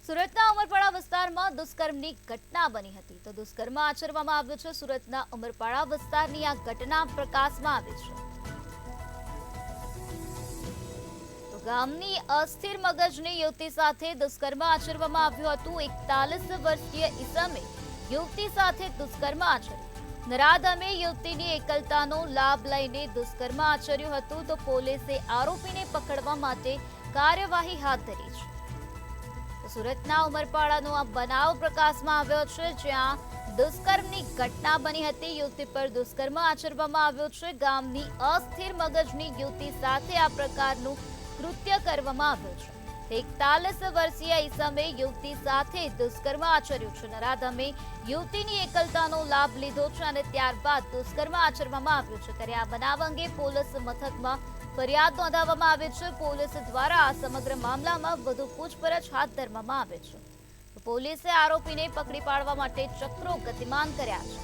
સુરતના ઉમરપાડા વિસ્તારમાં દુષ્કર્મની ઘટના બની હતી તો દુષ્કર્મ આચરવામાં આવ્યું છે। સુરતના ઉમરપાડા વિસ્તારની આ ઘટના પ્રકાશમાં આવી છે તો ગામની અસ્થિર મગજની યુવતી સાથે દુષ્કર્મ આચરવામાં આવ્યું હતું। 41 વર્ષીય ઈસમે યુવતી સાથે દુષ્કર્મ આચર્યું। નરાધમે યુવતીની એકલતાનો લાભ લઈને દુષ્કર્મ આચર્યું હતું તો પોલીસે આરોપીને પકડવા માટે કાર્યવાહી હાથ ધરી છે। સુરતના ઉમરપાડાનો આ બનાવ પ્રકાશમાં આવ્યો છે જ્યાં દુષ્કર્મની ઘટના બની હતી। યુવતી પર દુષ્કર્મ આચરવામાં આવ્યો છે। ગામની અસ્થિર મગજની યુવતી સાથે આ પ્રકારનું કૃત્ય કરવામાં આવ્યું છે। 41 વર્ષીય ઈસમે યુવતી સાથે દુષ્કર્મ આચર્યું છે। નરાધમે યુવતીની એકલતાનો લાભ લીધો છે અને ત્યારબાદ દુષ્કર્મ આચરવામાં આવ્યું છે। ત્યારે આ બનાવ અંગે પોલીસ મથકમાં ફરિયાદ નોંધાવવામાં આવી છે। પોલીસ દ્વારા આ સમગ્ર મામલામાં વધુ પૂછપરછ હાથ ધરવામાં આવે છે તો પોલીસે આરોપીને પકડી પાડવા માટે ચક્રો ગતિમાન કર્યા છે।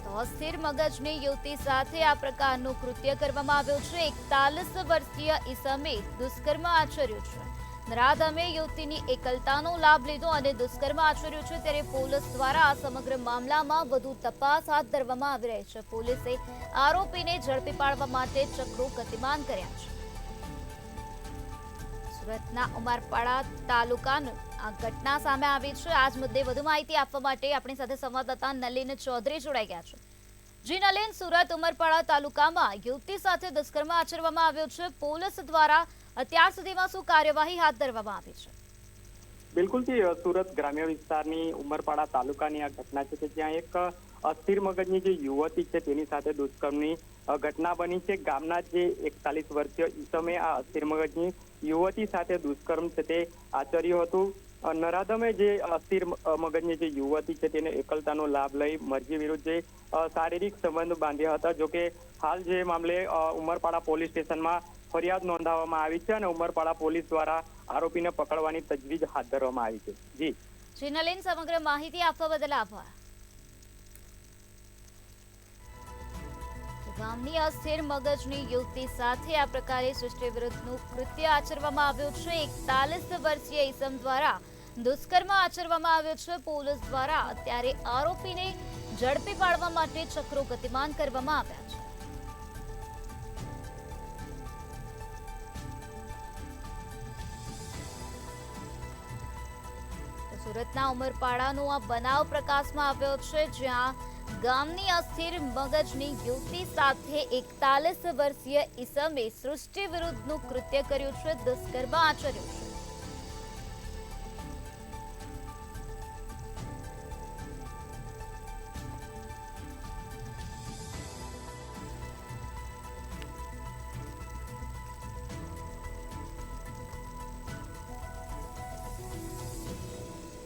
તો અસ્થિર મગજની યુવતી સાથે આ પ્રકારનું કૃત્ય કરવામાં આવ્યું છે। 41 વર્ષીય ઈસમે દુષ્કર્મ આચર્યું છે। નરાધમે યુવતીની એકલતાનો લાભ લીધો અને દુષ્કર્મ આચર્યું છે। ત્યારે પોલીસ દ્વારા આ સમગ્ર મામલામાં વધુ તપાસ હાથ ધરવામાં આવી રહી છે। પોલીસે આરોપીને ઝડપી પાડવા માટે ચક્રો ગતિમાન કર્યા છે। સુરતના ઉમરપાડા તાલુકાની આ ઘટના સામે આવી છે। આજ મુદ્દે વધુ માહિતી આપવા માટે આપણી સાથે સંવાદદાતા નલિન ચૌધરી જોડાઈ ગયા છે। જી નલિન, સુરત ઉમરપાડા તાલુકામાં યુવતી સાથે દુષ્કર્મ આચરવામાં આવ્યો છે। પોલીસ દ્વારા અત્યાર સુધીમાં શું કાર્યવાહી હાથ ધરવામાં આવી છે? બિલકુલથી સુરત ગ્રામ્ય વિસ્તારની ઉમરપાડા તાલુકાની આ ઘટના છે કે જ્યાં એક અસ્થિર મગજની જે યુવતી છે તેની સાથે દુષ્કર્મની ઘટના બની છે। ગામના જે 41 વર્ષીય ઈસમે આ અસ્થિર મગજની યુવતી સાથે દુષ્કર્મ છે તે આચર્યું હતું। નરાધમે જે અસ્થિર મગજની જે યુવતી છે તેને એકલતાનો લાભ લઈ મરજી વિરુદ્ધ જે શારીરિક સંબંધ બાંધ્યા હતા। જોકે હાલ જે મામલે ઉમરપાડા પોલીસ સ્ટેશનમાં ફરિયાદ નોંધાવવામાં આવી છે અને ઉમરપાડા પોલીસ દ્વારા આરોપીને પકડવાની તજવીજ હાથ ધરવામાં આવી છે। જી નલિન, સમગ્ર માહિતી આપવા બદલ આભાર। ગામની અસ્થિર મગજની યુવતી સાથે આ પ્રકારે સૃષ્ટિ વિરુદ્ધનું કૃત્ય આચરવામાં આવ્યું છે। 41 વર્ષીય ઈસમ દ્વારા દુષ્કર્મ આચરવામાં આવ્યો છે। પોલીસ દ્વારા અત્યારે આરોપીને ઝડપી પાડવા માટે ચક્રો ગતિમાન કરવામાં આવ્યા છે। સુરતના ઉમરપાડાનો આ બનાવ પ્રકાશમાં આવ્યો છે જ્યાં ગામની અસ્થિર મગજની યુવતી સાથે 41 વર્ષીય ઈસમે સૃષ્ટિ વિરુદ્ધનું કૃત્ય કર્યું છે, દુષ્કર્મ આચર્યું છે।